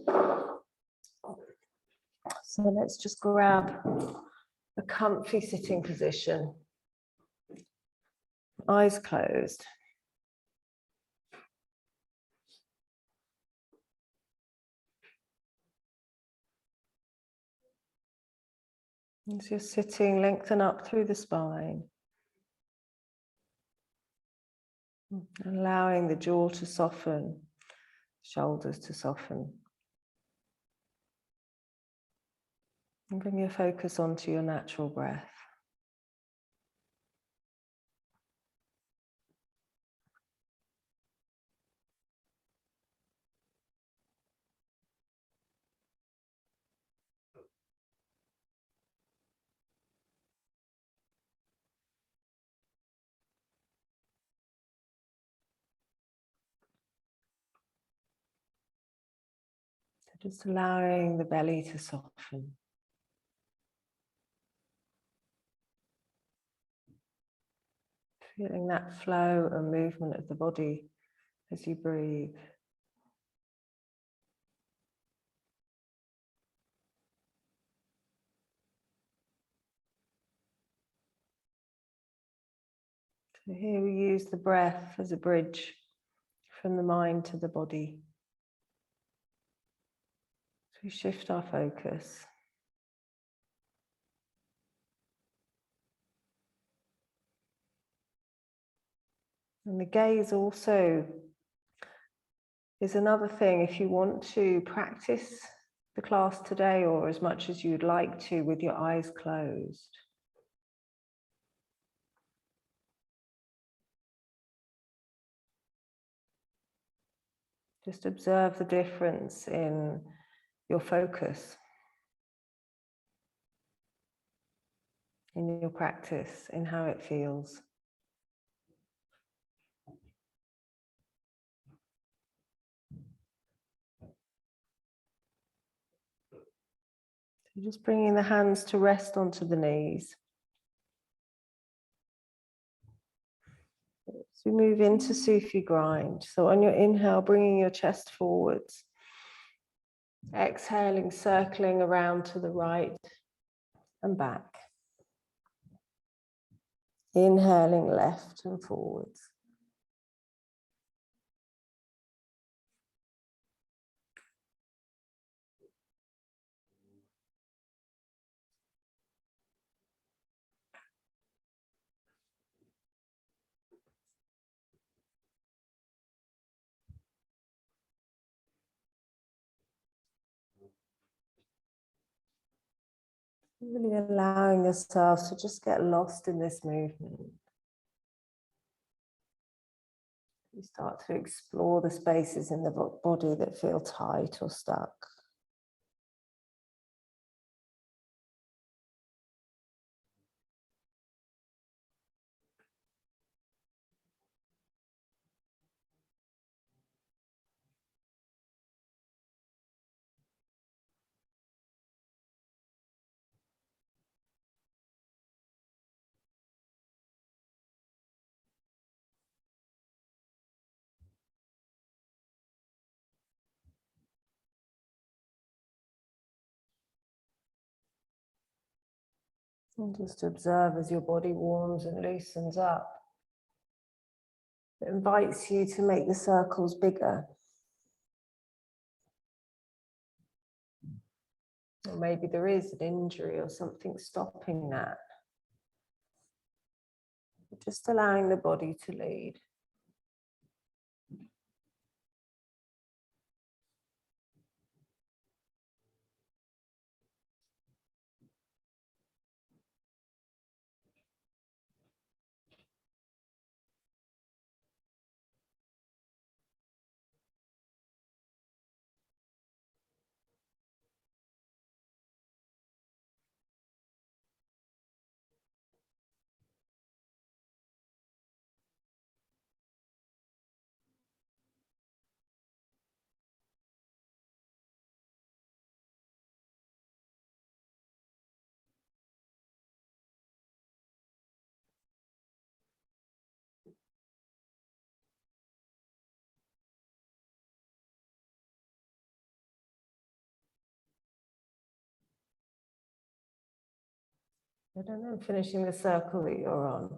breaths. So let's just grab a comfy sitting position. Eyes closed. As you're sitting, lengthen up through the spine. Allowing the jaw to soften, shoulders to soften. And bring your focus onto your natural breath. So just allowing the belly to soften. Feeling that flow and movement of the body as you breathe. So here we use the breath as a bridge from the mind to the body. So we shift our focus. And the gaze also is another thing. If you want to practice the class today, or as much as you'd like to, with your eyes closed. Just observe the difference in your focus, in your practice, in how it feels. So just bringing the hands to rest onto the knees. As we move into Sufi grind, so on your inhale, bringing your chest forwards. Exhaling, circling around to the right and back. Inhaling left and forwards. Really allowing yourselves to just get lost in this movement. You start to explore the spaces in the body that feel tight or stuck. And just observe as your body warms and loosens up. It invites you to make the circles bigger. Or maybe there is an injury or something stopping that. Just allowing the body to lead. And then finishing the circle that you're on.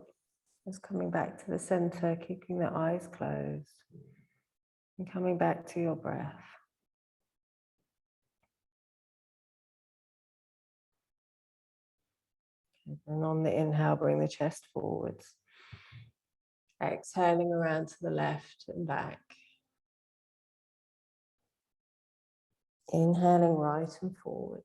Just coming back to the center, keeping the eyes closed. And coming back to your breath. And on the inhale, bring the chest forwards. Exhaling around to the left and back. Inhaling right and forward.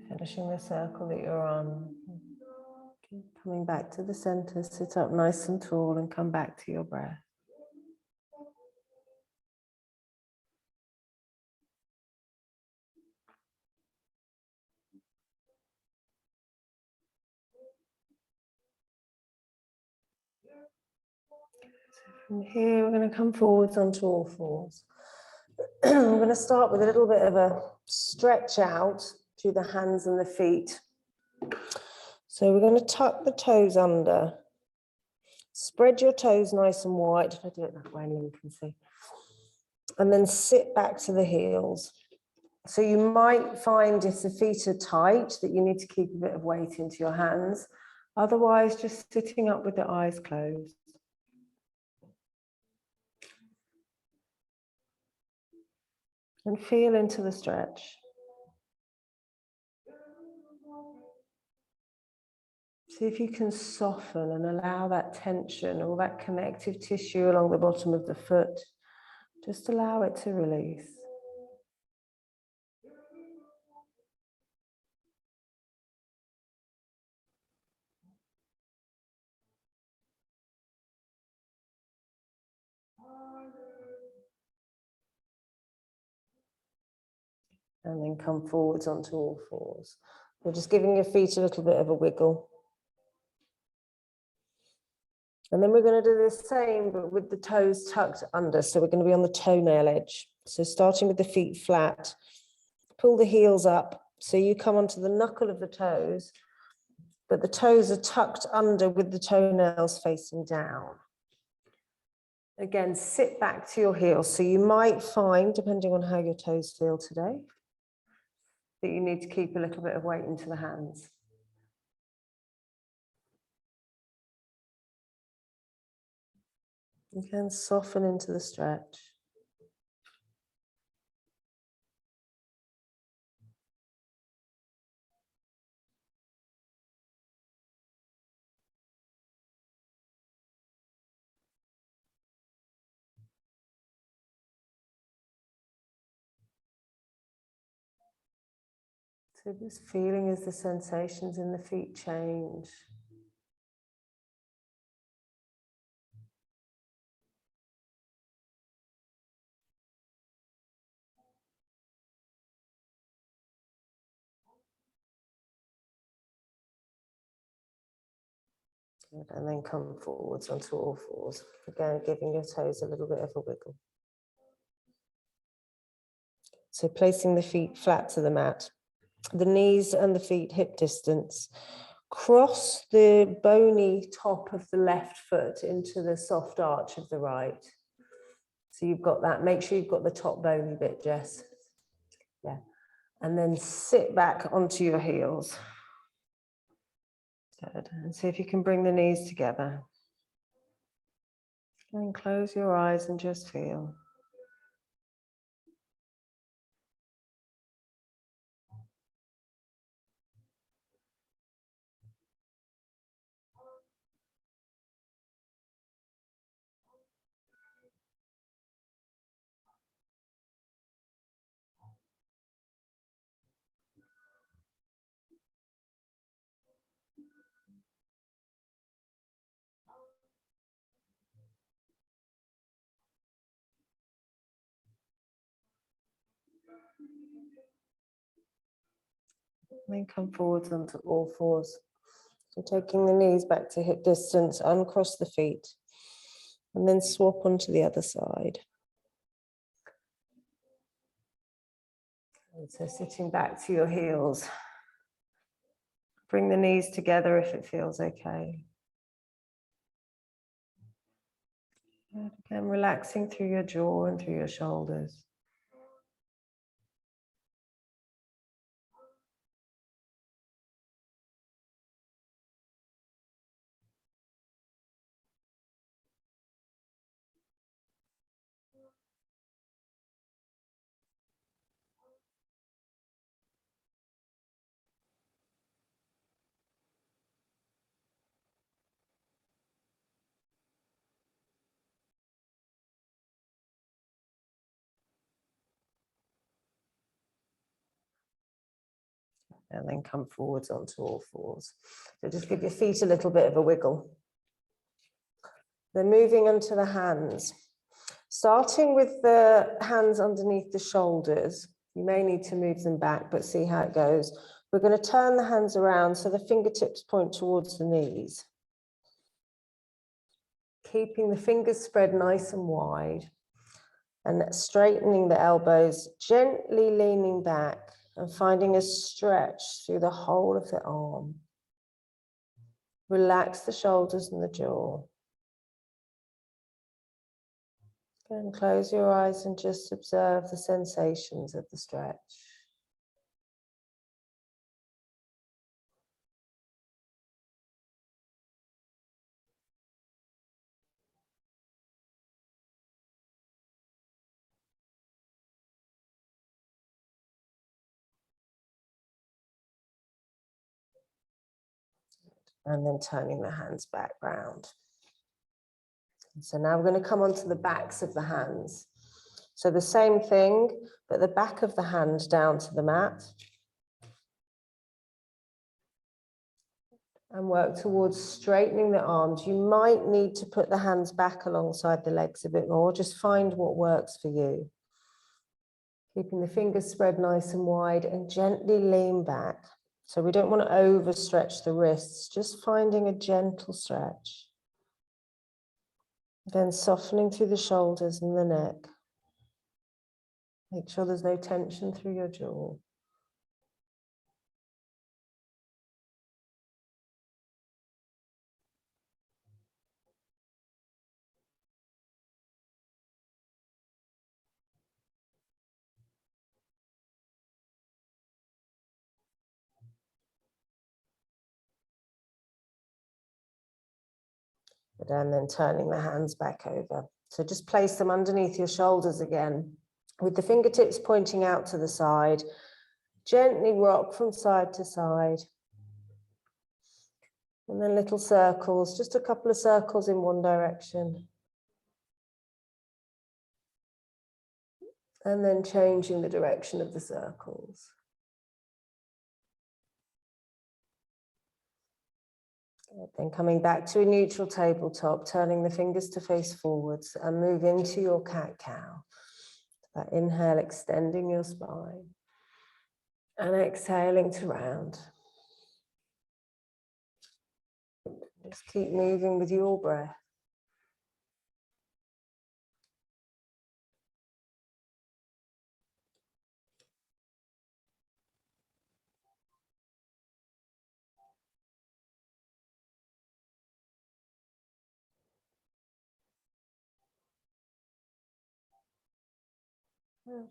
Finishing the circle that you're on. Coming back to the center, sit up nice and tall and come back to your breath. From here, we're going to come forwards onto all fours. I'm going to start with a little bit of a stretch out through the hands and the feet. So we're going to tuck the toes under. Spread your toes nice and wide. If I do it that way, you can see. And then sit back to the heels. So you might find if the feet are tight that you need to keep a bit of weight into your hands. Otherwise, just sitting up with the eyes closed. And feel into the stretch. See if you can soften and allow that tension, all that connective tissue along the bottom of the foot. Just allow it to release. And then come forwards onto all fours. We're just giving your feet a little bit of a wiggle. And then we're going to do the same, but with the toes tucked under. So we're going to be on the toenail edge. So starting with the feet flat, pull the heels up. So you come onto the knuckle of the toes, but the toes are tucked under with the toenails facing down. Again, sit back to your heels. So you might find, depending on how your toes feel today, that you need to keep a little bit of weight into the hands. You can soften into the stretch. So just feeling as the sensations in the feet change. Good. And then come forwards onto all fours. Again, giving your toes a little bit of a wiggle. So placing the feet flat to the mat, the knees and the feet hip distance. Cross the bony top of the left foot into the soft arch of the right. So you've got that. Make sure you've got the top bony bit, Jess. Yeah. And then sit back onto your heels. Good. And see if you can bring the knees together. And close your eyes and just feel. Then come forwards onto all fours. So taking the knees back to hip distance, uncross the feet, and then swap onto the other side. And so sitting back to your heels. Bring the knees together if it feels okay. And again, relaxing through your jaw and through your shoulders. And then come forwards onto all fours. So just give your feet a little bit of a wiggle. Then moving onto the hands. Starting with the hands underneath the shoulders. You may need to move them back, but see how it goes. We're going to turn the hands around so the fingertips point towards the knees. Keeping the fingers spread nice and wide. And straightening the elbows, gently leaning back and finding a stretch through the whole of the arm. Relax the shoulders and the jaw. And close your eyes and just observe the sensations of the stretch. And then turning the hands back round. So now we're going to come onto the backs of the hands. So the same thing, but the back of the hand down to the mat. And work towards straightening the arms. You might need to put the hands back alongside the legs a bit more. Just find what works for you. Keeping the fingers spread nice and wide and gently lean back. So we don't want to overstretch the wrists, just finding a gentle stretch. Again, softening through the shoulders and the neck. Make sure there's no tension through your jaw. And then turning the hands back over. So just place them underneath your shoulders again, with the fingertips pointing out to the side. Gently rock from side to side. And then little circles, just a couple of circles in one direction. And then changing the direction of the circles. Then coming back to a neutral tabletop, turning the fingers to face forwards and move into your cat-cow. That inhale, extending your spine. And exhaling to round. Just keep moving with your breath.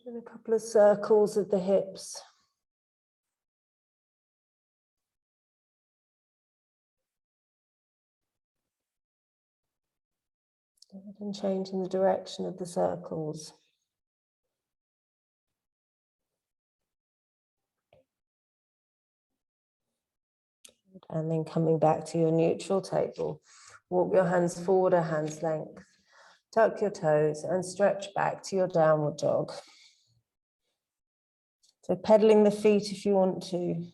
And a couple of circles of the hips. And changing the direction of the circles. And then coming back to your neutral table. Walk your hands forward a hand's length. Tuck your toes and stretch back to your downward dog. So pedaling the feet if you want to.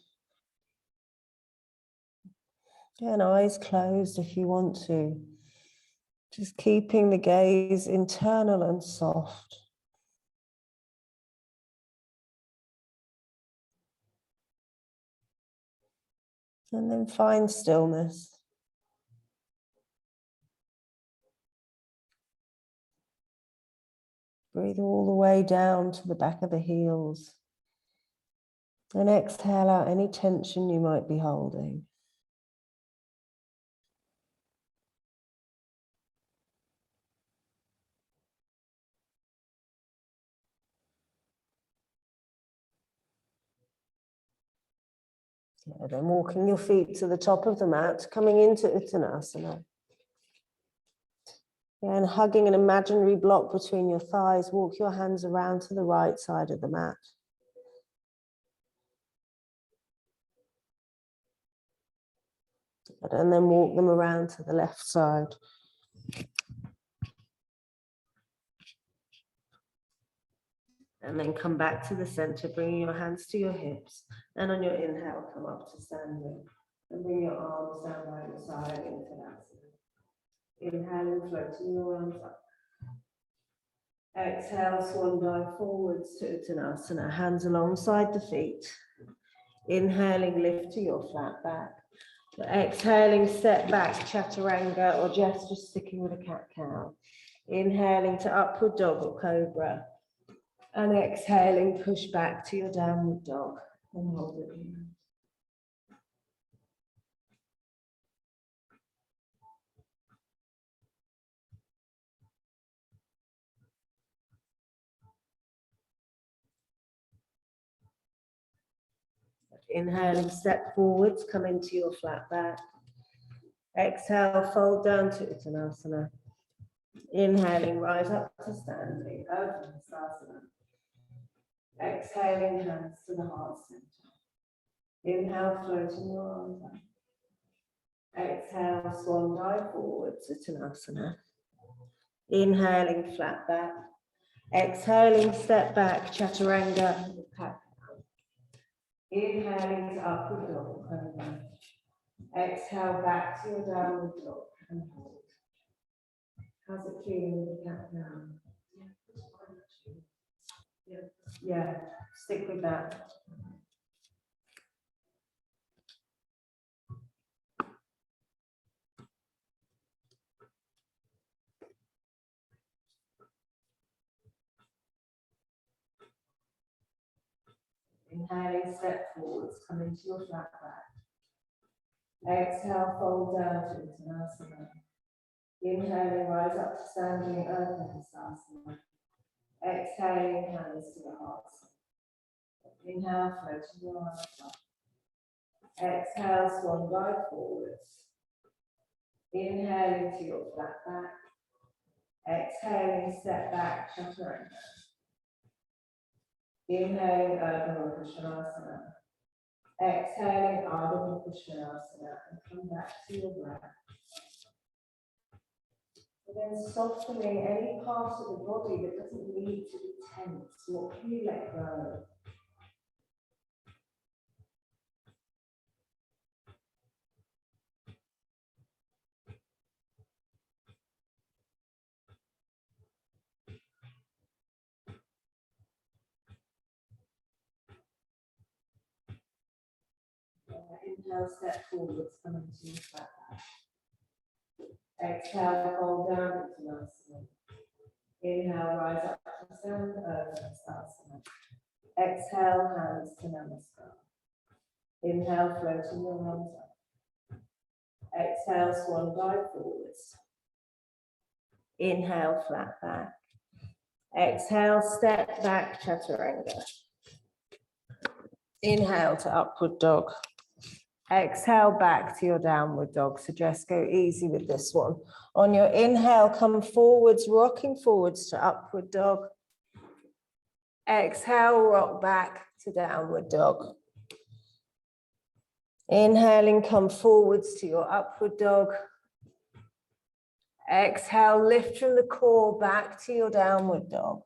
And eyes closed if you want to. Just keeping the gaze internal and soft. And then find stillness. Breathe all the way down to the back of the heels. And exhale out any tension you might be holding. Yeah, then walking your feet to the top of the mat, coming into Uttanasana. And hugging an imaginary block between your thighs, walk your hands around to the right side of the mat. And then walk them around to the left side. And then come back to the center, bringing your hands to your hips. And on your inhale, come up to standing. And bring your arms down by your side into that. Inhaling, floating your arms up. Exhale, swan dive forwards to Uttanasana. Hands alongside the feet. Inhaling, lift to your flat back. Exhaling, step back, chaturanga, or just sticking with a cat-cow. Inhaling to upward dog or cobra. And exhaling, push back to your downward dog. And hold it here. Inhaling, step forwards, come into your flat back. Exhale, fold down to Uttanasana. Inhaling, rise up to standing, open Sasana. Exhaling, hands to the heart center. Inhale, floating your arms up. Exhale, swan dive forwards, Uttanasana. Inhaling, flat back. Exhaling, step back, chaturanga. Inhaling to upward dog. Exhale back to your downward dog and hold. How's it feeling with the cat now? Yeah, stick with that. Inhaling, step forwards, come into your flat back. Exhale, fold down to Uttanasana. Inhaling, rise up to standing, open Sasana. Exhaling, hands to the heart. Inhale, floating your arms up. Exhale, swan dive forwards. Inhaling to your flat back. Exhaling, step back, chaturanga. Inhaling, Ardha Krishnasana. Exhaling, Ardha Krishnasana, and come back to your breath. And then softening any part of the body that doesn't need to be tense. What can you let go? Inhale, step forwards, come into your flat back. Exhale, fold down to Uttanasana. Inhale, rise up to stand, Urdhva. Exhale, hands to Namaskar. Inhale, floating your arms up. Exhale, swan dive forwards. Inhale, flat back. Exhale, step back, chaturanga. Inhale to upward dog. Exhale back to your downward dog. So just go easy with this one. On your inhale, come forwards, rocking forwards to upward dog. Exhale, rock back to downward dog. Inhaling, come forwards to your upward dog. Exhale, lift from the core back to your downward dog.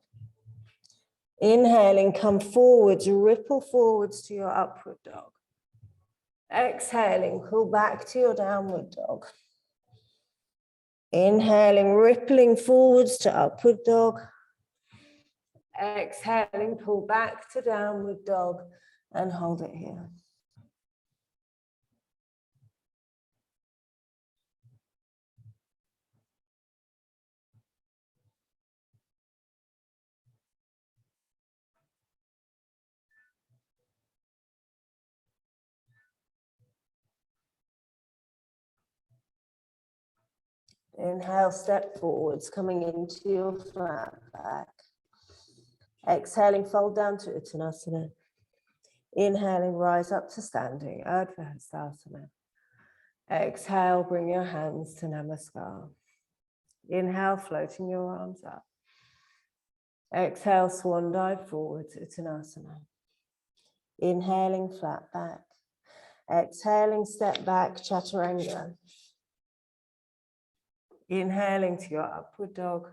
Inhaling, come forwards, ripple forwards to your upward dog. Exhaling, pull back to your downward dog. Inhaling, rippling forwards to upward dog. Exhaling, pull back to downward dog and hold it here. Inhale, step forwards, coming into your flat back. Exhaling, fold down to Uttanasana. Inhaling, rise up to standing, Urdhva Hastasana. Exhale, bring your hands to Namaskar. Inhale, floating your arms up. Exhale, swan dive forwards, Uttanasana. Inhaling, flat back. Exhaling, step back, chaturanga. Inhaling to your upward dog.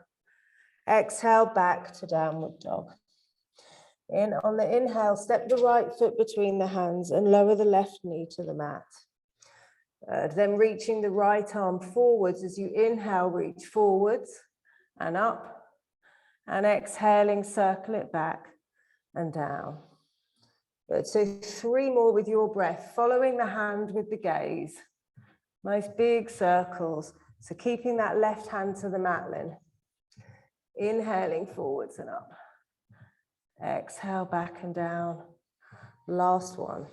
Exhale, back to downward dog. On the inhale, step the right foot between the hands and lower the left knee to the mat. Then reaching the right arm forwards as you inhale, reach forwards and up. And exhaling, circle it back and down. Good. So 3 more with your breath, following the hand with the gaze. Nice big circles. So keeping that left hand to the mat, Lynn. Inhaling forwards and up. Exhale back and down. Last one.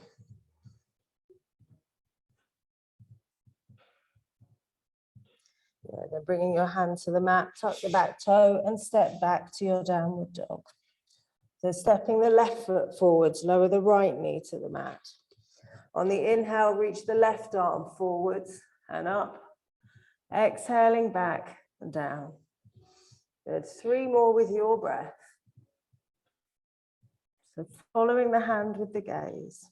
Yeah, then bringing your hand to the mat, tuck the back toe and step back to your downward dog. So stepping the left foot forwards, lower the right knee to the mat. On the inhale, reach the left arm forwards and up. Exhaling back and down. Good. 3 more with your breath. So following the hand with the gaze.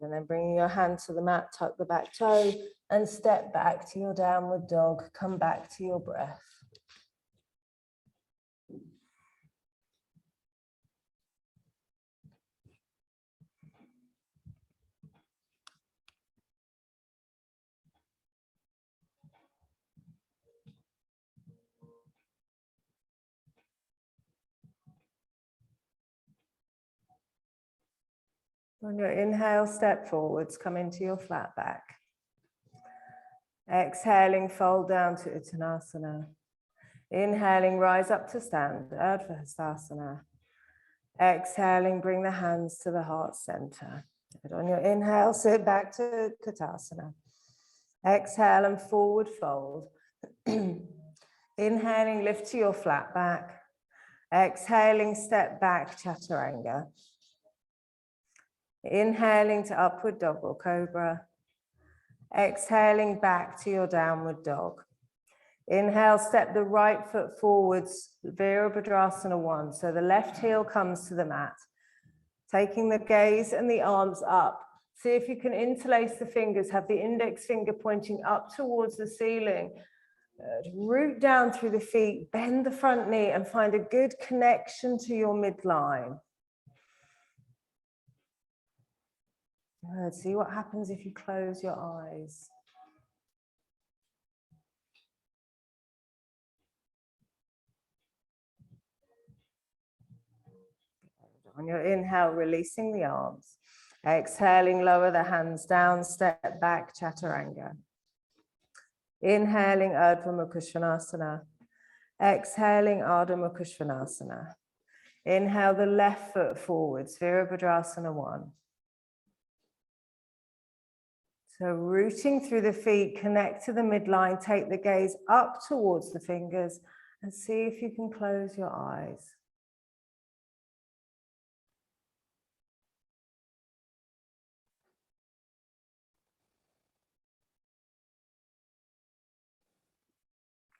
And then bringing your hand to the mat, tuck the back toe and step back to your downward dog. Come back to your breath. On your inhale, step forwards, come into your flat back. Exhaling, fold down to Uttanasana. Inhaling, rise up to stand, Urdhva Hastasana. Exhaling, bring the hands to the heart center. Good. On your inhale, sit back to Katasana. Exhale and forward fold. Inhaling, lift to your flat back. Exhaling, step back, Chaturanga. Inhaling to upward dog or cobra. Exhaling back to your downward dog. Inhale, step the right foot forwards, Virabhadrasana 1. So the left heel comes to the mat. Taking the gaze and the arms up. See if you can interlace the fingers, have the index finger pointing up towards the ceiling. Root down through the feet, bend the front knee and find a good connection to your midline. Good. See what happens if you close your eyes. On your inhale, releasing the arms. Exhaling, lower the hands down, step back, Chaturanga. Inhaling, Urdhva Mukha Svanasana. Exhaling, Ardha Mukha Svanasana. Inhale the left foot forwards, Virabhadrasana 1. So rooting through the feet, connect to the midline, take the gaze up towards the fingers and see if you can close your eyes.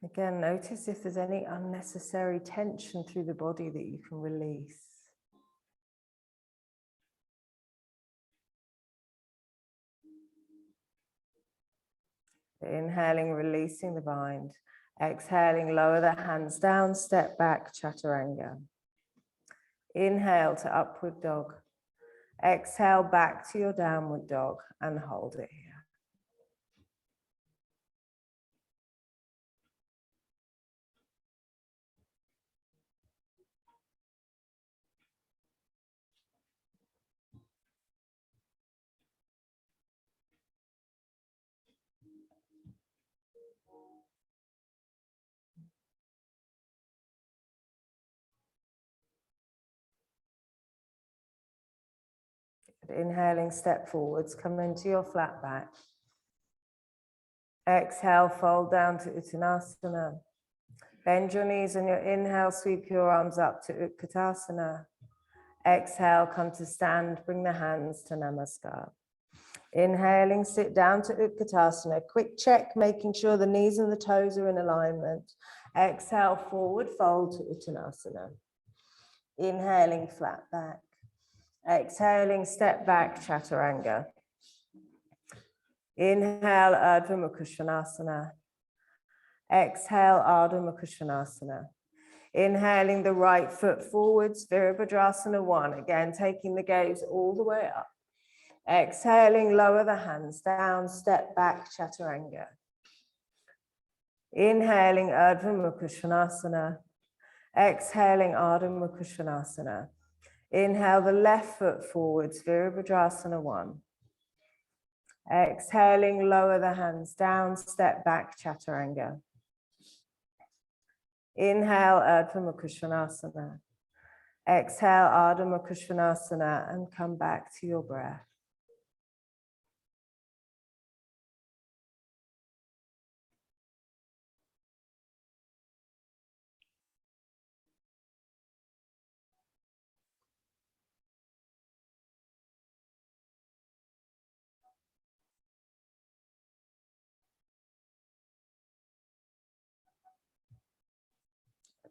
Again, notice if there's any unnecessary tension through the body that you can release. Inhaling, releasing the bind. Exhaling, lower the hands down, step back, Chaturanga. Inhale to upward dog. Exhale back to your downward dog and hold it here. Inhaling, step forwards, come into your flat back. Exhale, fold down to Uttanasana. Bend your knees on your inhale, sweep your arms up to Utkatasana. Exhale, come to stand, bring the hands to Namaskar. Inhaling, sit down to Utkatasana. Quick check, making sure the knees and the toes are in alignment. Exhale, forward fold to Uttanasana. Inhaling, flat back. Exhaling, step back, Chaturanga. Inhale, Urdhva Mukha Svanasana. Exhale, Ardha Mukha Svanasana. Inhaling the right foot forwards, Virabhadrasana 1. Again, taking the gaze all the way up. Exhaling, lower the hands down, step back, Chaturanga. Inhaling, Urdhva Mukha Svanasana. Exhaling, Ardha Mukha Svanasana. Inhale the left foot forwards, Virabhadrasana 1. Exhaling, lower the hands down, step back, Chaturanga. Inhale, Urdhva Mukha Svanasana. Exhale, Ardha Mukha Svanasana, and come back to your breath.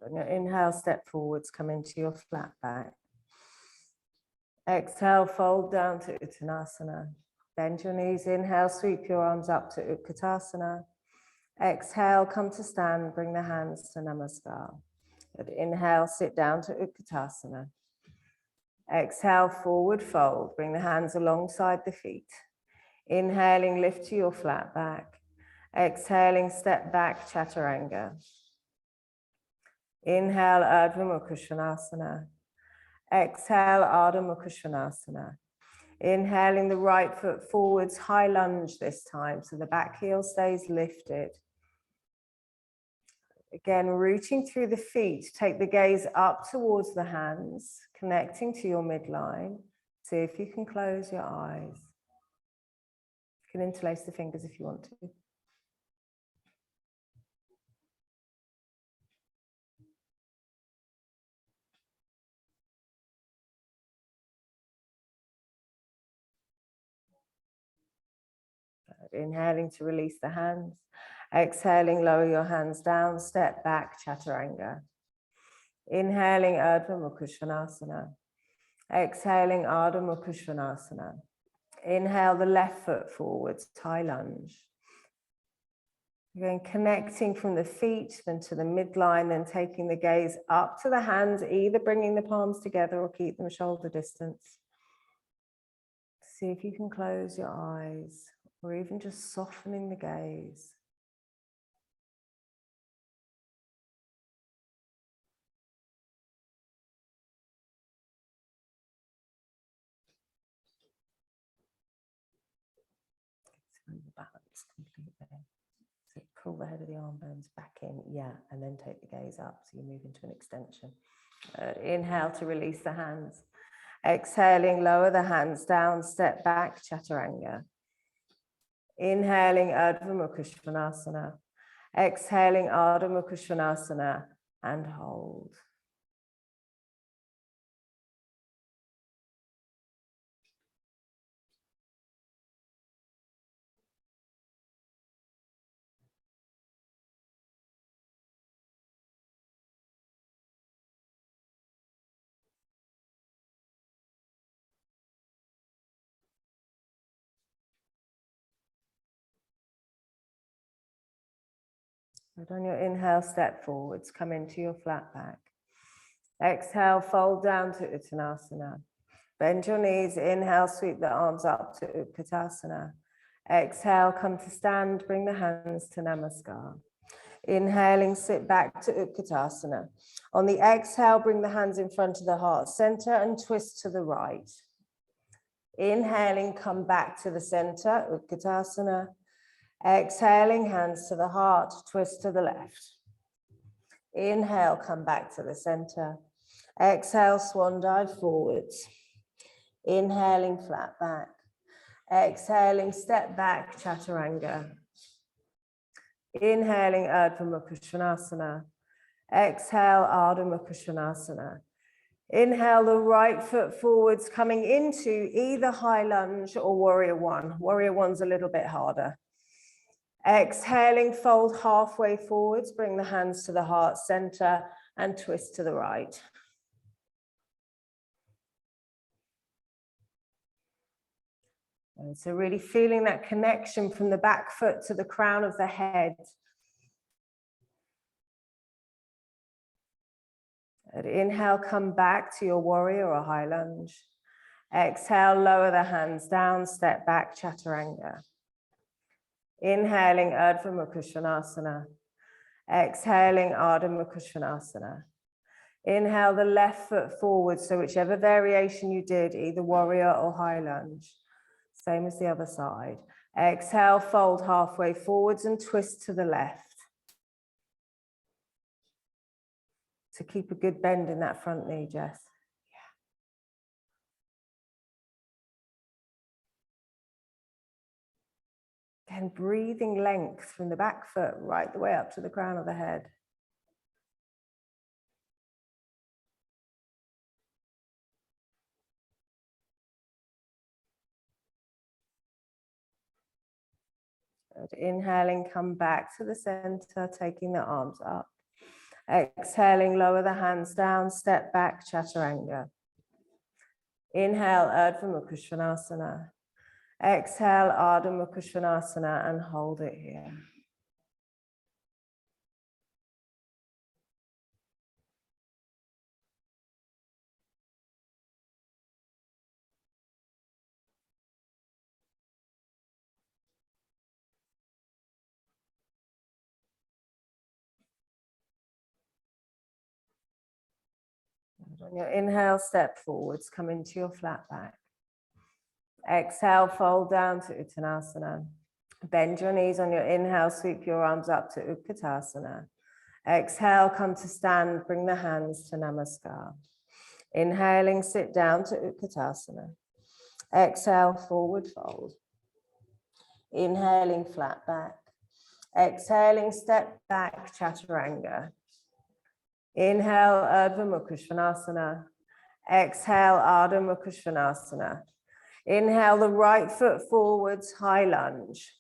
On your inhale, step forwards, come into your flat back. Exhale, fold down to Uttanasana. Bend your knees, inhale, sweep your arms up to Utkatasana. Exhale, come to stand, bring the hands to Namaskar. Inhale, sit down to Utkatasana. Exhale, forward fold, bring the hands alongside the feet. Inhaling, lift to your flat back. Exhaling, step back, Chaturanga. Inhale, Urdhva Mukha Svanasana. Exhale, Ardha Mukha Svanasana. Inhaling the right foot forwards, high lunge this time, so the back heel stays lifted. Again, rooting through the feet, take the gaze up towards the hands, connecting to your midline. See if you can close your eyes. You can interlace the fingers if you want to. Inhaling to release the hands. Exhaling, lower your hands down, step back, Chaturanga. Inhaling, Urdhva Mukha Svanasana. Exhaling, Ardha Mukha Svanasana. Inhale the left foot forwards, high lunge. Again, connecting from the feet, then to the midline, then taking the gaze up to the hands, either bringing the palms together or keep them shoulder distance. See if you can close your eyes, or even just softening the gaze. splits completely. So pull the head of the arm bones back in, yeah, and then take the gaze up. So you move into an extension. Inhale to release the hands. Exhaling, lower the hands down, step back, Chaturanga. Inhaling, Urdhva Mukha Svanasana. Exhaling, Ardha Mukha Svanasana, and hold. And on your inhale, step forwards, come into your flat back. Exhale, fold down to Uttanasana. Bend your knees, inhale, sweep the arms up to Utkatasana. Exhale, come to stand, bring the hands to Namaskar. Inhaling, sit back to Utkatasana. On the exhale, bring the hands in front of the heart center and twist to the right. Inhaling, come back to the center, Utkatasana. Exhaling, hands to the heart, twist to the left. Inhale, come back to the center. Exhale, swan dive forwards. Inhaling, flat back. Exhaling, step back, Chaturanga. Inhaling, Urdhva Mukha Svanasana. Exhale, Ardha Mukha Svanasana. Inhale the right foot forwards, coming into either high lunge or warrior one. Warrior one's a little bit harder. Exhaling, fold halfway forwards, bring the hands to the heart center and twist to the right. And so really feeling that connection from the back foot to the crown of the head. And inhale, come back to your warrior or high lunge. Exhale, lower the hands down, step back, Chaturanga. Inhaling, Urdhva Mukha Svanasana. Exhaling, Ardha Mukha Svanasana. Inhale the left foot forward, so whichever variation you did, either warrior or high lunge. Same as the other side. Exhale, fold halfway forwards and twist to the left. So keep a good bend in that front knee, Jess. Again, breathing length from the back foot right the way up to the crown of the head. Good. Inhaling, come back to the center, taking the arms up. Exhaling, lower the hands down, step back, Chaturanga. Inhale, Urdhva Mukha Svanasana. Exhale, Ardha Mukha Svanasana, and hold it here. On your inhale, step forwards, come into your flat back. Exhale, fold down to Uttanasana. Bend your knees on your inhale, sweep your arms up to Utkatasana. Exhale, come to stand, bring the hands to Namaskar. Inhaling, sit down to Utkatasana. Exhale, forward fold. Inhaling, flat back. Exhaling, step back, Chaturanga. Inhale, Urdhva Mukha Svanasana. Exhale, Ardha Mukha Svanasana. Inhale the right foot forwards, high lunge.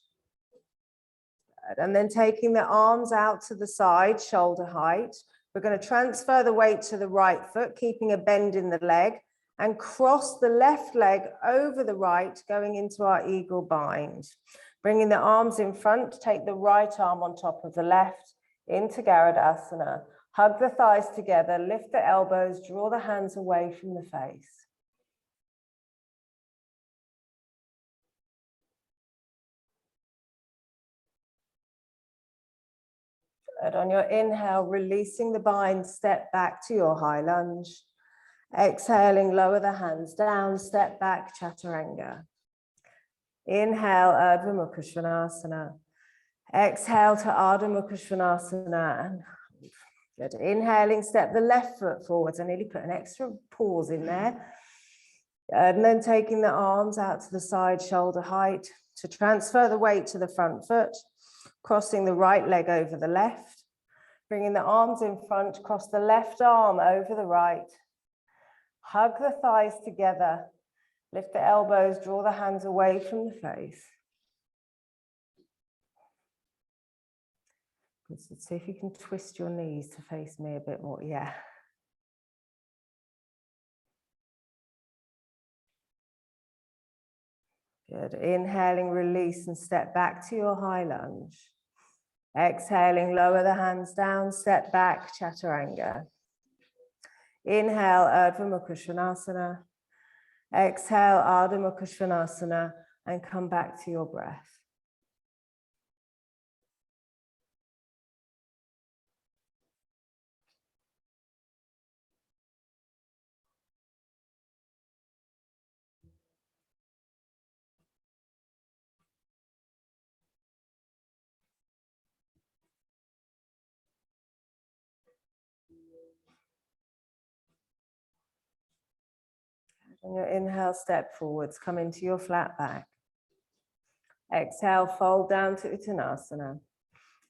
And then taking the arms out to the side, shoulder height. We're going to transfer the weight to the right foot, keeping a bend in the leg, and cross the left leg over the right, going into our eagle bind. Bringing the arms in front, take the right arm on top of the left into Garudasana. Hug the thighs together, lift the elbows, draw the hands away from the face. And on your inhale, releasing the bind, step back to your high lunge. Exhaling, lower the hands down, step back, Chaturanga. Inhale, Urdhva Mukha Svanasana. Exhale to Ardha Mukha Svanasana. And good. Inhaling, step the left foot forwards. I nearly put an extra pause in there. And then taking the arms out to the side, shoulder height, to transfer the weight to the front foot, crossing the right leg over the left, bringing the arms in front, cross the left arm over the right, hug the thighs together, lift the elbows, draw the hands away from the face. Good. So see if you can twist your knees to face me a bit more. Yeah. Good. Inhaling, release and step back to your high lunge. Exhaling, lower the hands down, step back, Chaturanga. Inhale, Urdhva Mukha Svanasana. Exhale, Ardha Mukha Svanasana, and come back to your breath. On your inhale, step forwards, come into your flat back. Exhale, fold down to Uttanasana.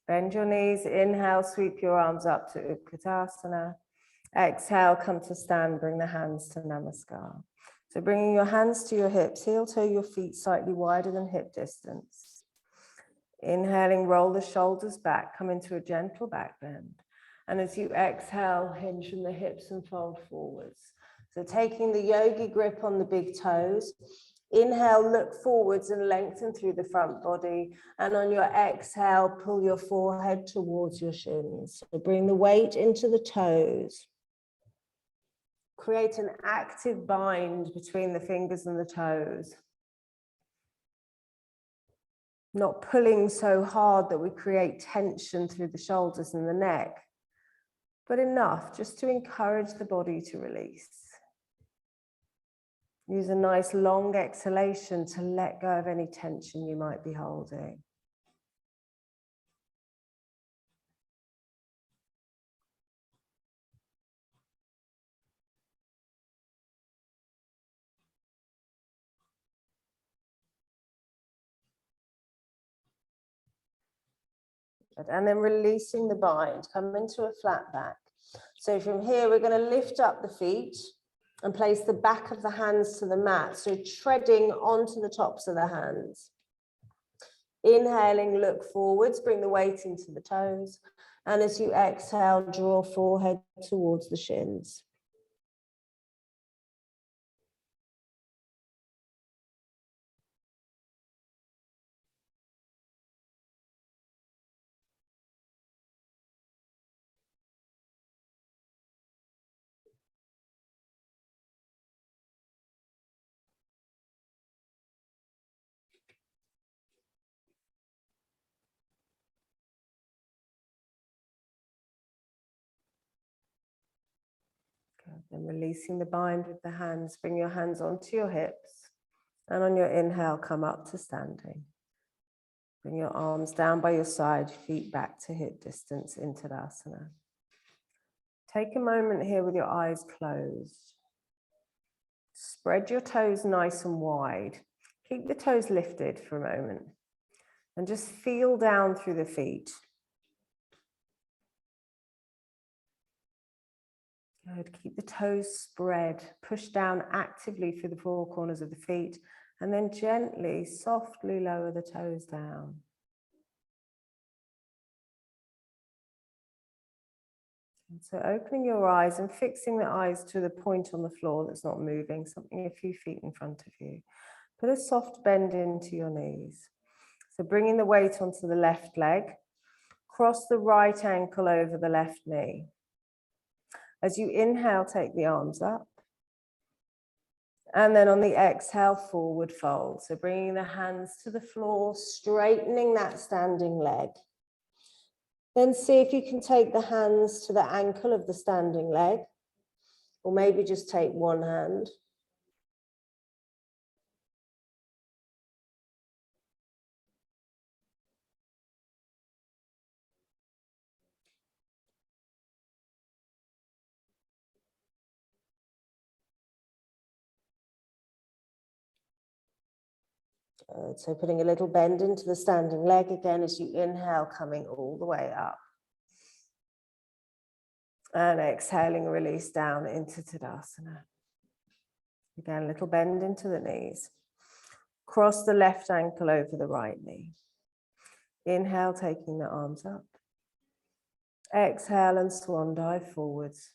Bend your knees, inhale, sweep your arms up to Utkatasana. Exhale, come to stand, bring the hands to Namaskar. So bringing your hands to your hips, heel toe your feet slightly wider than hip distance. Inhaling, roll the shoulders back, come into a gentle back bend. And as you exhale, hinge from the hips and fold forwards. So taking the yogi grip on the big toes, inhale, look forwards and lengthen through the front body. And on your exhale, pull your forehead towards your shins. So bring the weight into the toes. Create an active bind between the fingers and the toes. Not pulling so hard that we create tension through the shoulders and the neck, but enough just to encourage the body to release. Use a nice long exhalation to let go of any tension you might be holding. And then releasing the bind, come into a flat back. So from here, we're going to lift up the feet and place the back of the hands to the mat. So treading onto the tops of the hands. Inhaling, look forwards, bring the weight into the toes. And as you exhale, draw forehead towards the shins. And releasing the bind with the hands, bring your hands onto your hips. And on your inhale, come up to standing. Bring your arms down by your side, feet back to hip distance into Tadasana. Take a moment here with your eyes closed. Spread your toes nice and wide. Keep the toes lifted for a moment. And just feel down through the feet. Good. Keep the toes spread. Push down actively through the four corners of the feet. And then gently, softly lower the toes down. And so opening your eyes and fixing the eyes to the point on the floor that's not moving, something a few feet in front of you. Put a soft bend into your knees. So bringing the weight onto the left leg. Cross the right ankle over the left knee. As you inhale, take the arms up. And then on the exhale, forward fold. So bringing the hands to the floor, straightening that standing leg. Then see if you can take the hands to the ankle of the standing leg, or maybe just take one hand. Good. So putting a little bend into the standing leg again as you inhale, coming all the way up. And exhaling, release down into Tadasana. Again, a little bend into the knees. Cross the left ankle over the right knee. Inhale, taking the arms up. Exhale and swan dive forwards.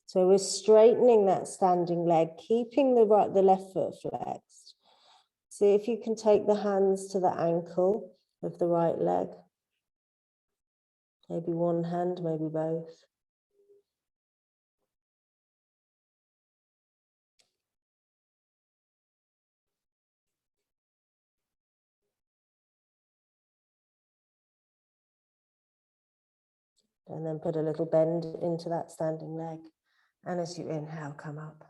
So we're straightening that standing leg, keeping the left foot flexed. See if you can take the hands to the ankle of the right leg. Maybe one hand, maybe both. And then put a little bend into that standing leg. And as you inhale, come up.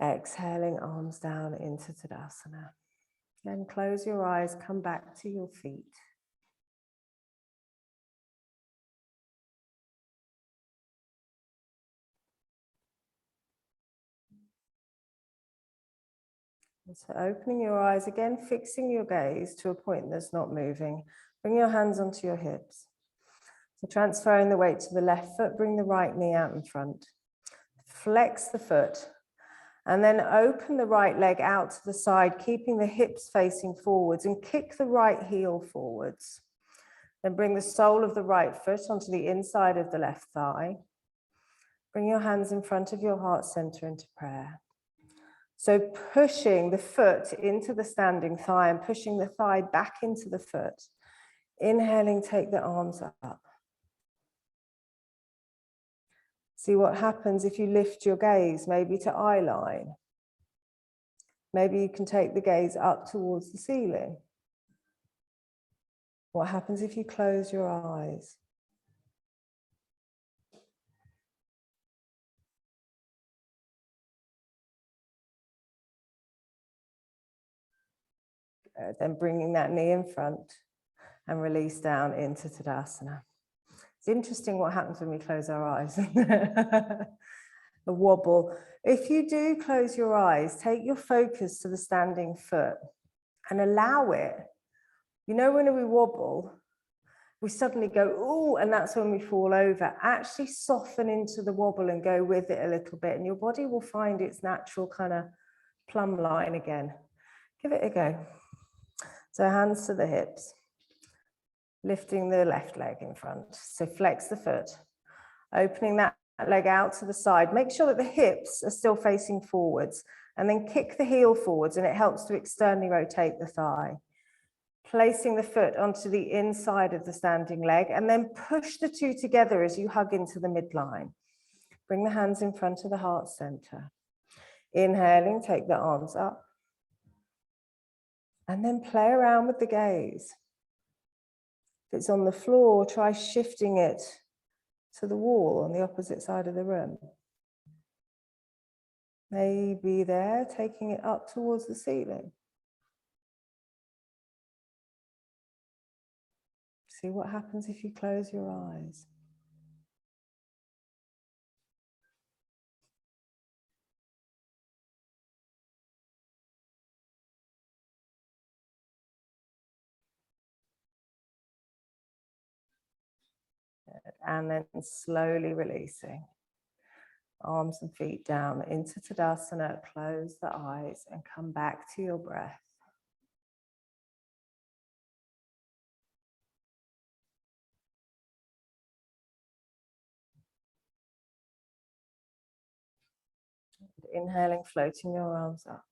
Exhaling, arms down into Tadasana. Then close your eyes, come back to your feet. And so opening your eyes again, fixing your gaze to a point that's not moving. Bring your hands onto your hips. So transferring the weight to the left foot, bring the right knee out in front. Flex the foot. And then open the right leg out to the side, keeping the hips facing forwards, and kick the right heel forwards. Then bring the sole of the right foot onto the inside of the left thigh. Bring your hands in front of your heart center into prayer. So pushing the foot into the standing thigh and pushing the thigh back into the foot. Inhaling, take the arms up. See what happens if you lift your gaze, maybe to eye line. Maybe you can take the gaze up towards the ceiling. What happens if you close your eyes? Then bringing that knee in front and release down into Tadasana. It's interesting what happens when we close our eyes. A wobble. If you do close your eyes, take your focus to the standing foot and allow it. You know, when we wobble, we suddenly go, ooh, and that's when we fall over. Actually soften into the wobble and go with it a little bit, and your body will find its natural kind of plumb line again. Give it a go. So hands to the hips, lifting the left leg in front. So flex the foot, opening that leg out to the side. Make sure that the hips are still facing forwards, and then kick the heel forwards, and it helps to externally rotate the thigh. Placing the foot onto the inside of the standing leg, and then push the two together as you hug into the midline. Bring the hands in front of the heart center. Inhaling, take the arms up. And then play around with the gaze. If it's on the floor, try shifting it to the wall on the opposite side of the room. Maybe there, taking it up towards the ceiling. See what happens if you close your eyes. And then slowly releasing. Arms and feet down into Tadasana. Close the eyes and come back to your breath. Inhaling, floating your arms up.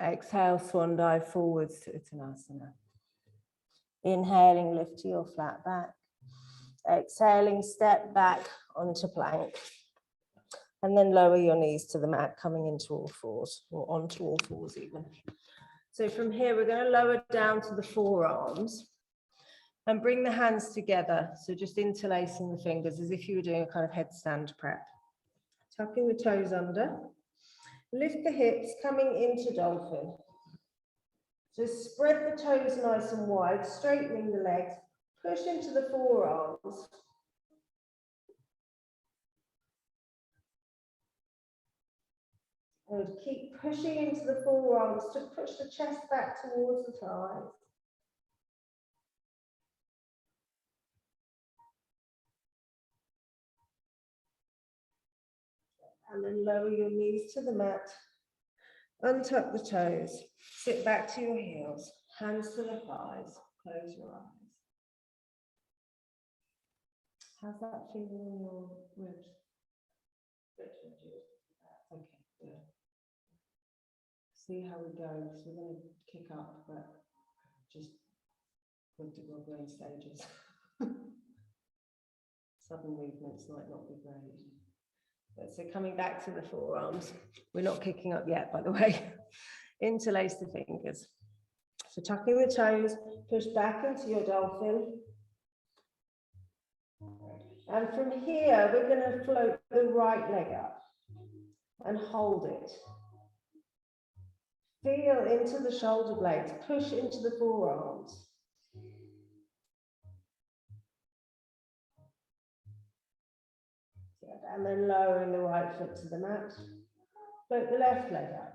Exhale, swan dive forwards to Uttanasana. Inhaling, lift to your flat back. Exhaling, step back onto plank. And then lower your knees to the mat, coming into all fours, or onto all fours even. So from here, we're going to lower down to the forearms and bring the hands together. So just interlacing the fingers as if you were doing a kind of headstand prep. Tucking the toes under. Lift the hips, coming into dolphin. So spread the toes nice and wide, straightening the legs. Push into the forearms. Good. Keep pushing into the forearms to push the chest back towards the thighs. And then lower your knees to the mat. Untuck the toes. Sit back to your heels. Hands to the thighs. Close your eyes. How's that feeling in your ribs? Okay, good. See how we go. So we're going to kick up, but just with the wobbling stages. Sudden movements might not be great. But so coming back to the forearms, we're not kicking up yet, by the way. Interlace the fingers. So tucking the toes, push back into your dolphin. And from here, we're going to float the right leg up and hold it. Feel into the shoulder blades, push into the forearms. And then lowering the right foot to the mat. Float the left leg up.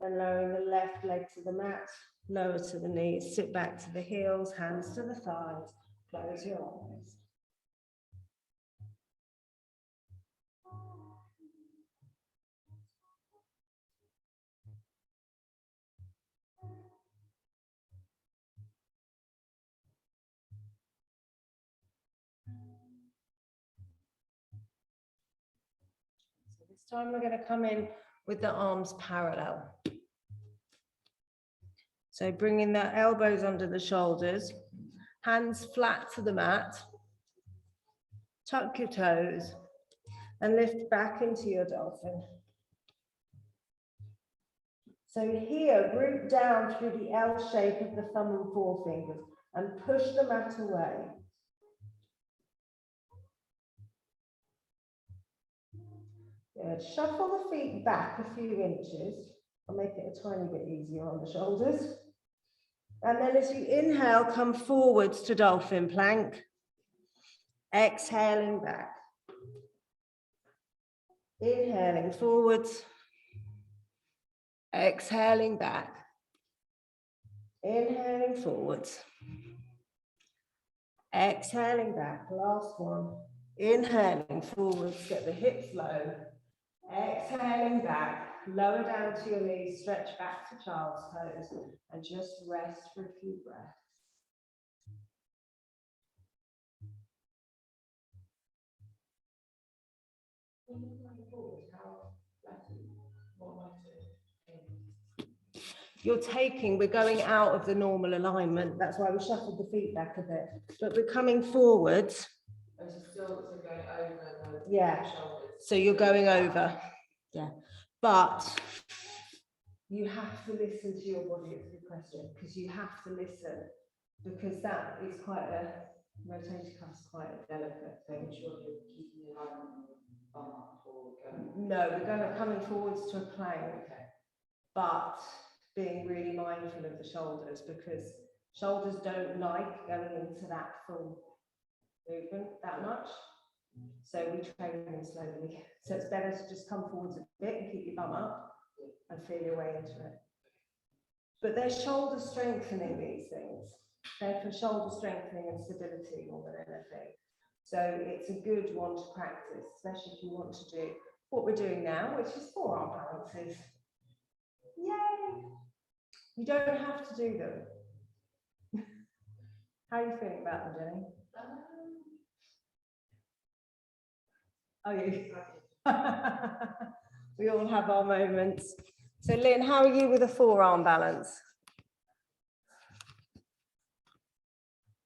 Then lowering the left leg to the mat, lower to the knees, sit back to the heels, hands to the thighs, close your eyes. So this time we're going to come in with the arms parallel. So bringing the elbows under the shoulders, hands flat to the mat, tuck your toes and lift back into your dolphin. So here, root down through the L shape of the thumb and forefingers and push the mat away. Good. Shuffle the feet back a few inches. I'll make it a tiny bit easier on the shoulders. And then as you inhale, come forwards to dolphin plank. Exhaling back. Inhaling forwards. Exhaling back. Inhaling forwards. Exhaling back. Last one. Inhaling forwards, get the hips low. Exhaling back. Lower down to your knees, stretch back to child's pose, and just rest for a few breaths. You're taking, we're going out of the normal alignment. That's why we shuffled the feet back a bit. But we're coming forwards. Yeah. So you're going over. Yeah. But you have to listen to your body. It's a good question, because you have to listen, because that is quite a rotator cuff's quite a delicate thing. No, we're going to coming forwards to a plank, but being really mindful of the shoulders, because shoulders don't like going into that full movement that much. So we train them slowly. So it's better to just come forwards a bit and keep your bum up and feel your way into it. But they're shoulder strengthening, these things. They're for shoulder strengthening and stability more than anything. So it's a good one to practice, especially if you want to do what we're doing now, which is forearm balances. Yay! You don't have to do them. How are you feeling about them, Jenny? Are you? We all have our moments. So Lynn, how are you with a forearm balance?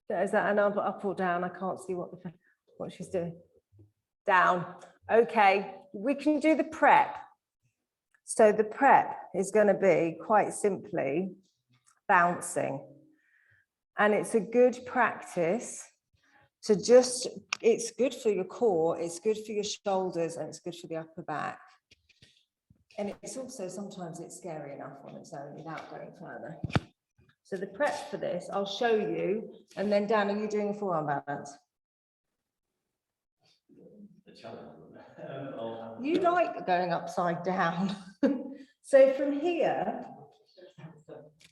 Is that an up or down? I can't see what she's doing. Down. Okay, we can do the prep. So the prep is going to be quite simply bouncing. And it's a good practice to just, it's good for your core, it's good for your shoulders, and it's good for the upper back. And it's also, sometimes it's scary enough on its own without going further. So the prep for this, I'll show you. And then Dan, are you doing a forearm balance? You like going upside down. So from here,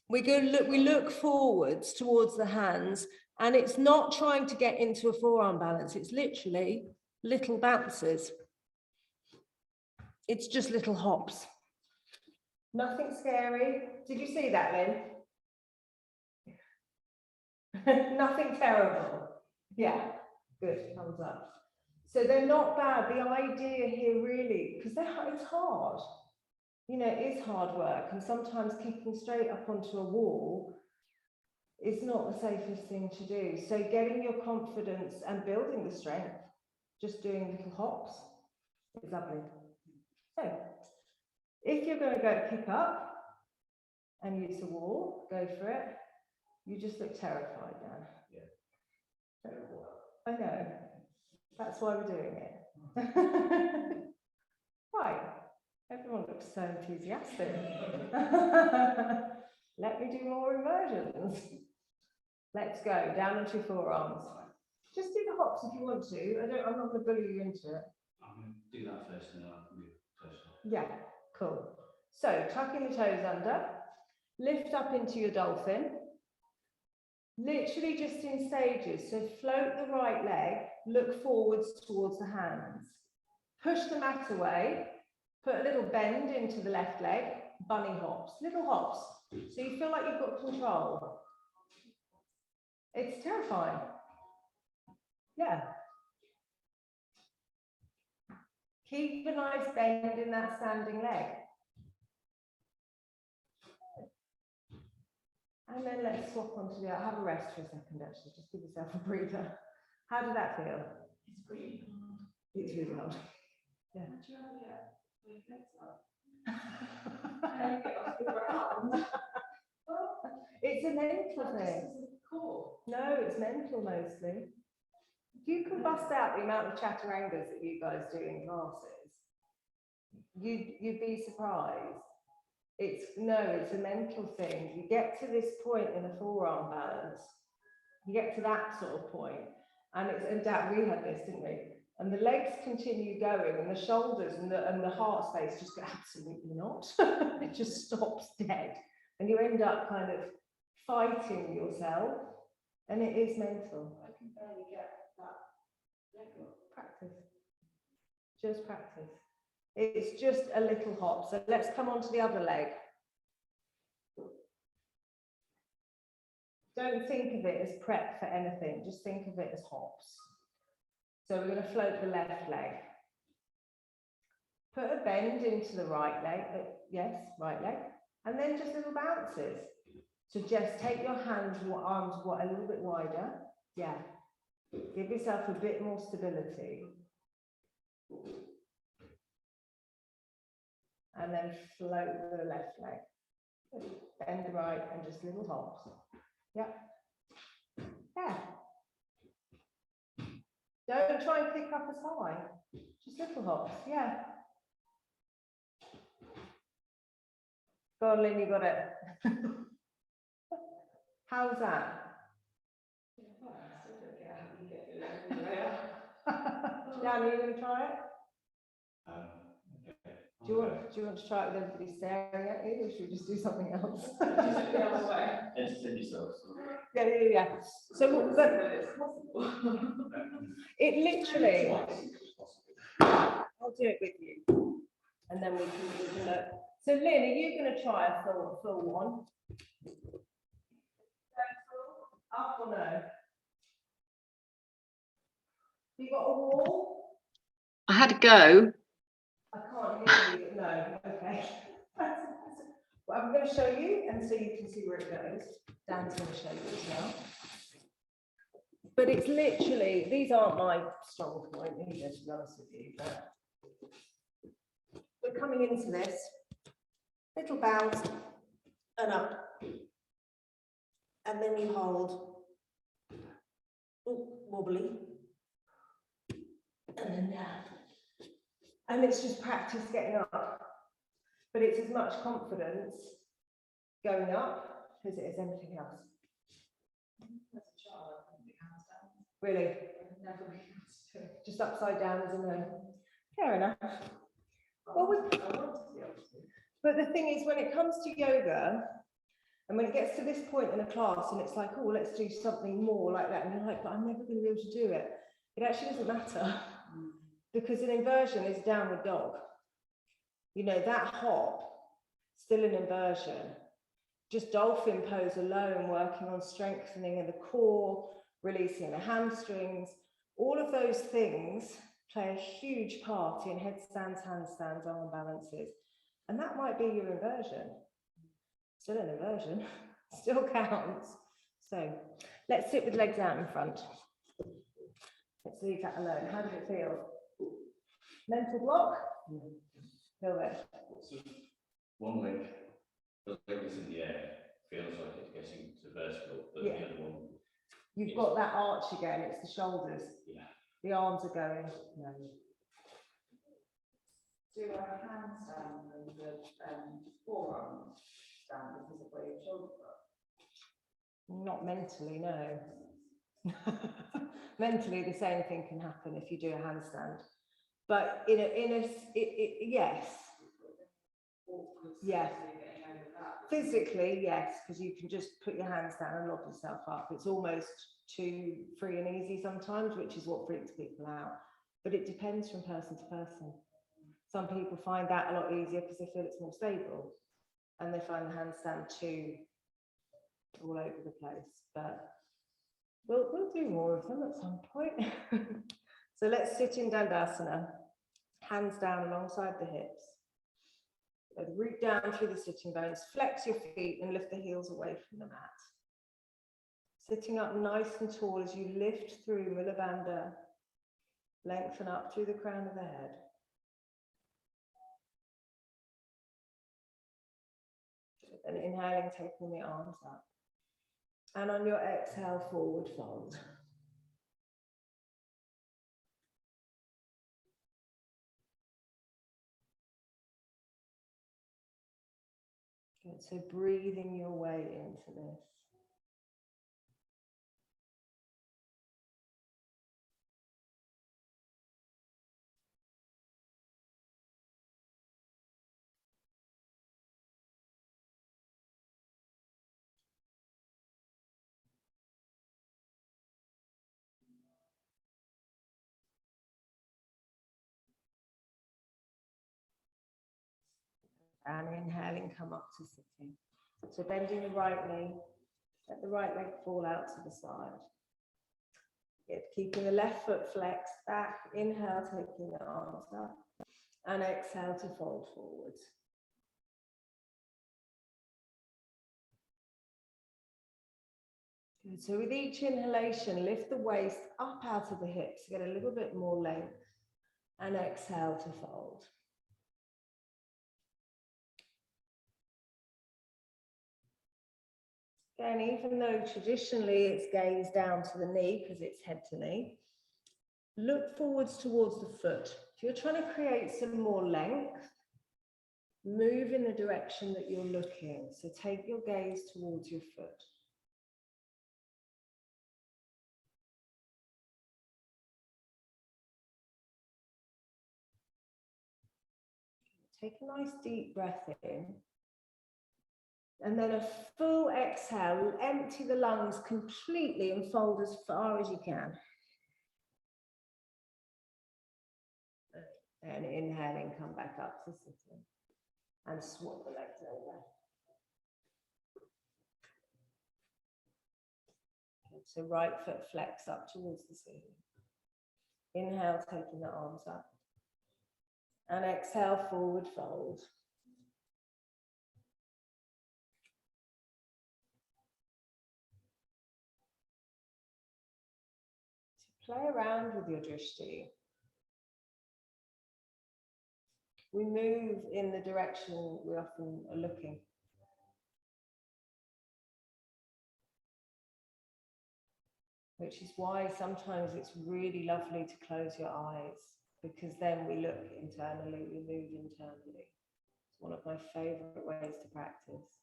we look forwards towards the hands, and it's not trying to get into a forearm balance. It's literally little bounces. It's just little hops. Nothing scary. Did you see that, Lynn? Nothing terrible. Yeah, good, thumbs up. So they're not bad. The idea here really, because it's hard. You know, it is hard work, and sometimes kicking straight up onto a wall is not the safest thing to do. So getting your confidence and building the strength, just doing little hops is lovely. So if you're going to go kick up and use a wall, go for it. You just look terrified now. Yeah. I know. That's why we're doing it. Right. Everyone looks so enthusiastic. Let me do more inversions. Let's go down onto your forearms. Just do the hops if you want to. I'm not going to bully you into it. I'm going to do that first and then I'll move first. Yeah, cool. So tucking the toes under, lift up into your dolphin. Literally just in stages. So float the right leg, look forwards towards the hands. Push the mat away. Put a little bend into the left leg, bunny hops, little hops. So you feel like you've got control. It's terrifying. Yeah. Keep a nice bend in that standing leg. And then let's swap onto the other. Have a rest for a second, actually. Just give yourself a breather. How did that feel? It's really hard. It's really hard. Yeah. It's a mental thing. No, it's mental mostly. You can bust out the amount of chaturangas that you guys do in classes. You'd be surprised. It's a mental thing. You get to this point in a forearm balance, you get to that sort of point, and we had this, didn't we? And the legs continue going, and the shoulders and the heart space just go absolutely not. It just stops dead, and you end up kind of fighting yourself, and it is mental. I can barely get that leg up. Practice. Just practice. It's just a little hop. So let's come on to the other leg. Don't think of it as prep for anything. Just think of it as hops. So we're going to float the left leg. Put a bend into the right leg. Yes, right leg. And then just little bounces. So just take your hands, arms a little bit wider. Yeah. Give yourself a bit more stability. And then float the left leg. Bend right and just little hops. Yeah. Yeah. Don't try and pick up as high. Just little hops. Yeah. Go on, Lynn, you got it. How's that? Dan, are you going to try it? Okay. Do you want to try it with everybody staring at you, or should we just do something else? Entertain yourself. Yeah. So it literally, I'll do it with you, and then we can look. So Lynn, are you going to try a full one? Up or no? You got a wall? I had a go. I can't hear you. No. Okay. Well, I'm going to show you, and so you can see where it goes. Dan's going to show you as well. But it's literally, these aren't my strong point either, to be honest with you. But we're coming into this little bounce and up, and then you hold. Ooh, wobbly, and then down. And it's just practice getting up. but it's as much confidence going up as it is anything else. Really? Just upside down as a no. Fair enough. Well, but the thing is, when it comes to yoga, and when it gets to this point in a class and it's like, oh, let's do something more like that, and you're like, but I'm never going to be able to do it. It actually doesn't matter, because an inversion is a downward dog. You know, that hop, still an inversion. Just dolphin pose alone, working on strengthening of the core, releasing the hamstrings, all of those things play a huge part in headstands, handstands, arm balances. And that might be your inversion. Still an inversion, still counts. So let's sit with legs out in front. Let's leave that alone. How does it feel? Mental block? Feel it. So one leg, the leg is in the air, feels like it's getting to vertical, but Yeah. the other one, You've got that arch again, it's the shoulders. yeah. The arms are going. No. Do a handstand and the forearms stand because of where your shoulders are. Not mentally, no. Mentally, the same thing can happen if you do a handstand. But yes. Yeah. Physically, yes, because you can just put your hands down and lock yourself up. It's almost too free and easy sometimes, which is what freaks people out. But it depends from person to person. Some people find that a lot easier because they feel it's more stable, and they find the handstand too all over the place. But we'll do more of them at some point. So let's sit in Dandasana, hands down alongside the hips. Root down through the sitting bones, flex your feet and lift the heels away from the mat. Sitting up nice and tall as you lift through Mula Bandha, lengthen up through the crown of the head. And inhaling, taking the arms up. And on your exhale, forward fold. Good, so breathing your way into this. And inhaling, come up to sitting. So bending the right knee, let the right leg fall out to the side. Good. Keeping the left foot flexed back, inhale, taking the arms up, and exhale to fold forwards. Good. So with each inhalation, lift the waist up out of the hips, get a little bit more length, and exhale to fold. Again, even though traditionally it's gaze down to the knee because it's head to knee, look forwards towards the foot. If you're trying to create some more length, move in the direction that you're looking. So take your gaze towards your foot. Take a nice deep breath in. And then a full exhale, empty the lungs completely and fold as far as you can. And inhaling, come back up to sitting. And swap the legs over. Okay, so right foot flex up towards the ceiling. Inhale, taking the arms up. And exhale, forward fold. Play around with your drishti. We move in the direction we often are looking. Which is why sometimes it's really lovely to close your eyes, because then we look internally, we move internally. one of my favorite ways to practice.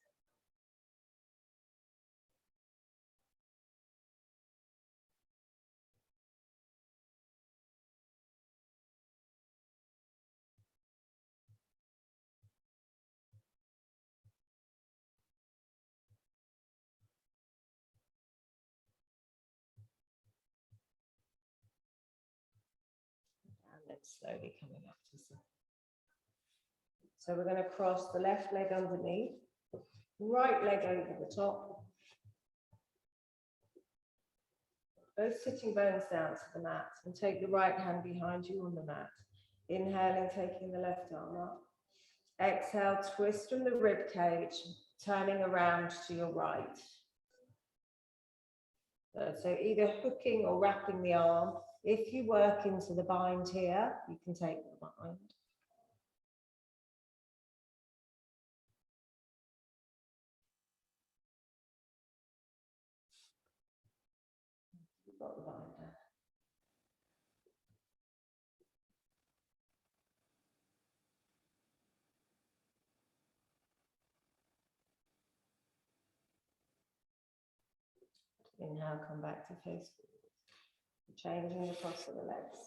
And then slowly coming up to center. So we're going to cross the left leg underneath, right leg over the top. Both sitting bones down to the mat, and take the right hand behind you on the mat. Inhaling, taking the left arm up. Exhale, twist from the rib cage, turning around to your right. So either hooking or wrapping the arm. If you work into the bind here, you can take the bind. You've got the bind there. Inhale, come back to face forward. Changing the cross of the legs.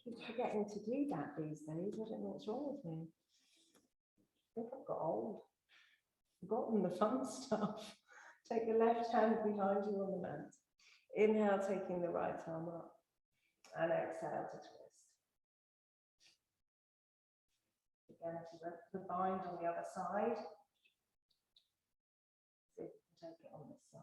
Keep forgetting to do that these days. I don't know what's wrong with me. I think I've got old. Forgotten the fun stuff. Take the left hand behind you on the mat. Inhale, taking the right arm up. And exhale to twist. Again, to the bind on the other side. See if you can take it on this side.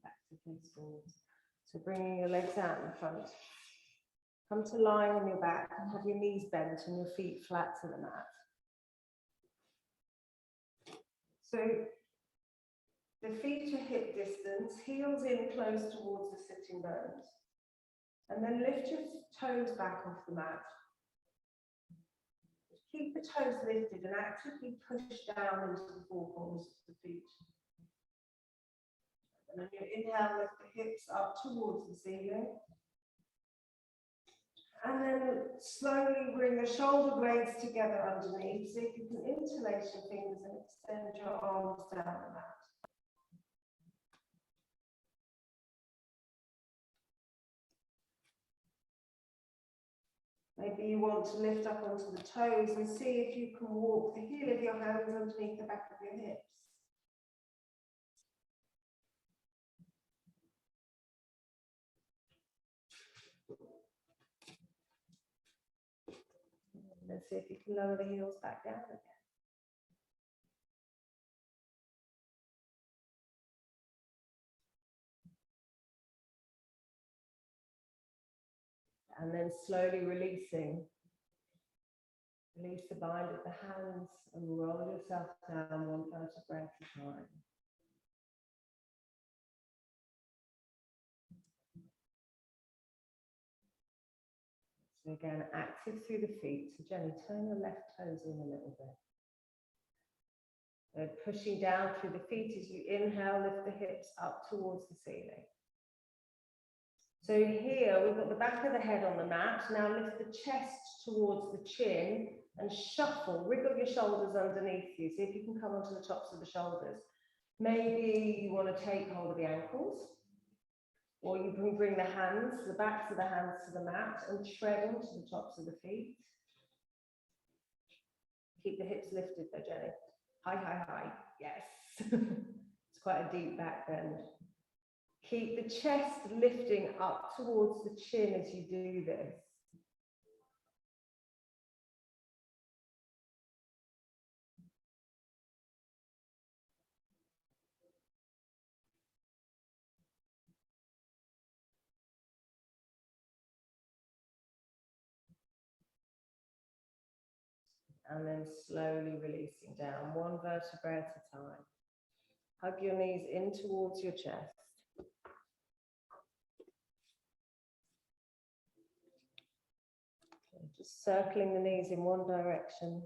Back to face forward. So bringing your legs out in front. Come to lying on your back and have your knees bent and your feet flat to the mat. So the feet are hip distance, heels in close towards the sitting bones. And then lift your toes back off the mat. Keep the toes lifted and actively push down into the four corners of the feet. And then you inhale, lift the hips up towards the ceiling. And then slowly bring the shoulder blades together underneath. So if you can interlace your fingers and extend your arms down the mat. Maybe you want to lift up onto the toes and see if you can walk the heel of your hands underneath the back of your hips. Let's see if you can lower the heels back down again. And then slowly releasing. Release the bind of the hands and roll yourself down one vertebra at a time. So again, active through the feet. So Jenny, turn your left toes in a little bit. And pushing down through the feet as you inhale, lift the hips up towards the ceiling. So here we've got the back of the head on the mat. Now lift the chest towards the chin and shuffle, wriggle your shoulders underneath you. See if you can come onto the tops of the shoulders. Maybe you want to take hold of the ankles, or you can bring the hands, the backs of the hands to the mat and tread onto the tops of the feet. Keep the hips lifted though, Jenny. High, high, high. Yes. It's quite a deep back bend. Keep the chest lifting up towards the chin as you do this. and then slowly releasing down, one vertebrae at a time. Hug your knees in towards your chest. Okay, just circling the knees in one direction.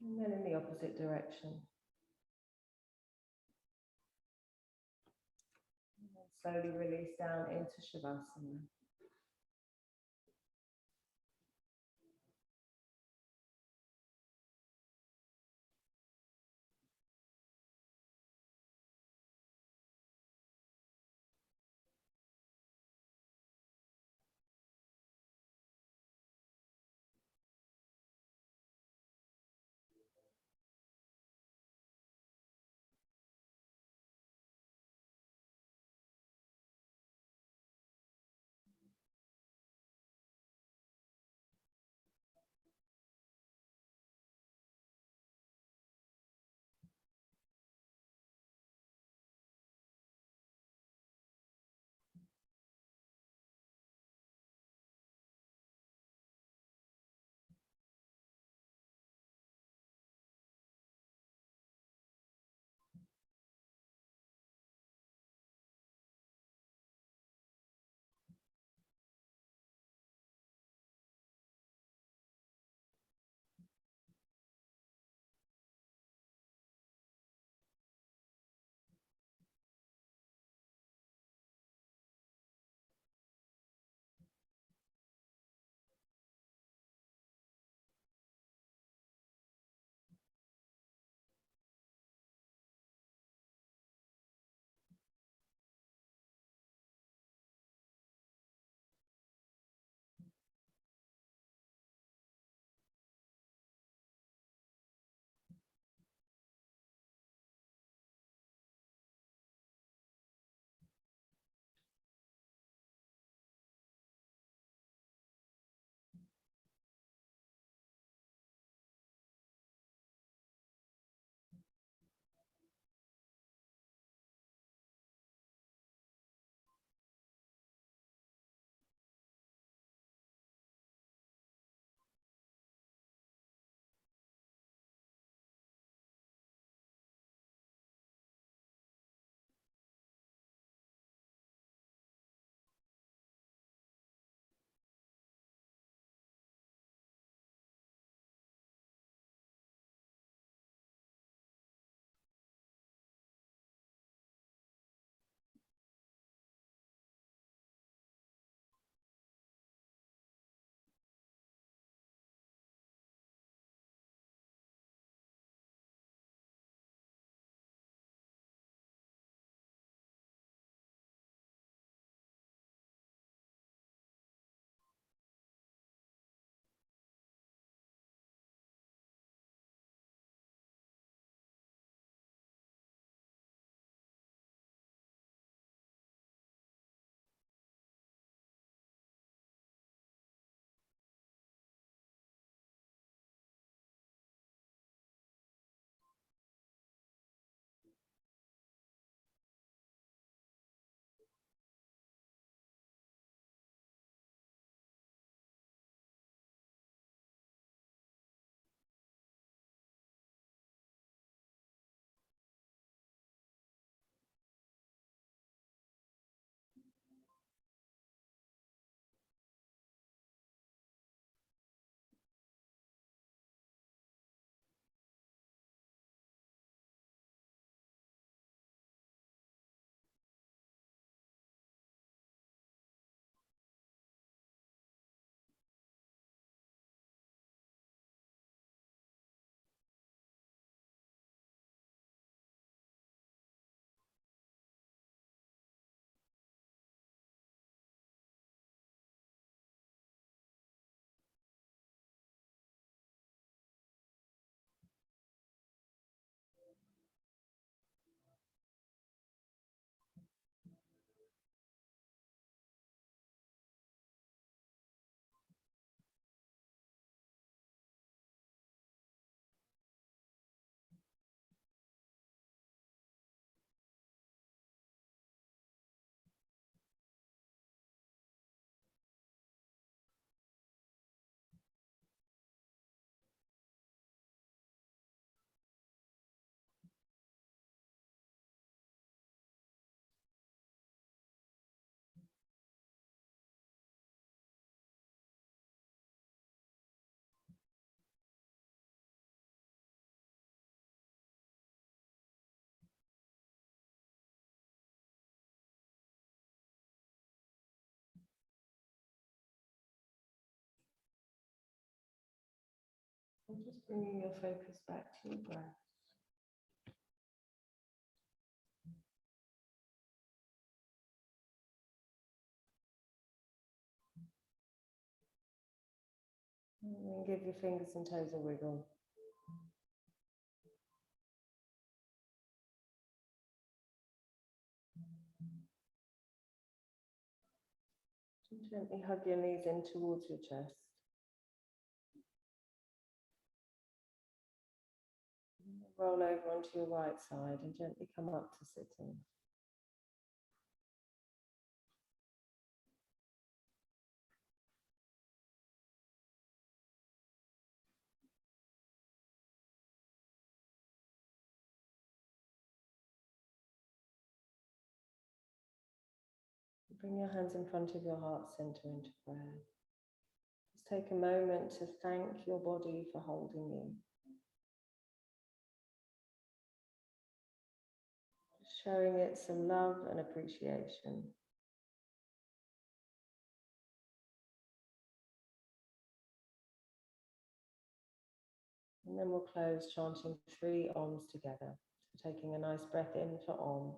And then in the opposite direction. And then slowly release down into Shavasana. And just bringing your focus back to your breath. And then give your fingers and toes a wiggle. And gently hug your knees in towards your chest. Roll over onto your right side and gently come up to sitting. Bring your hands in front of your heart center into prayer. Just take a moment to thank your body for holding you. Showing it some love and appreciation. And then we'll close chanting 3 Oms together. So taking a nice breath in for Om.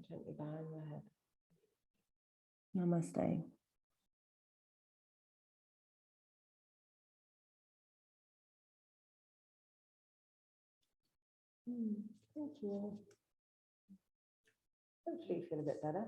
Gently bowing the head. Namaste. Thank you. Hopefully you feel a bit better.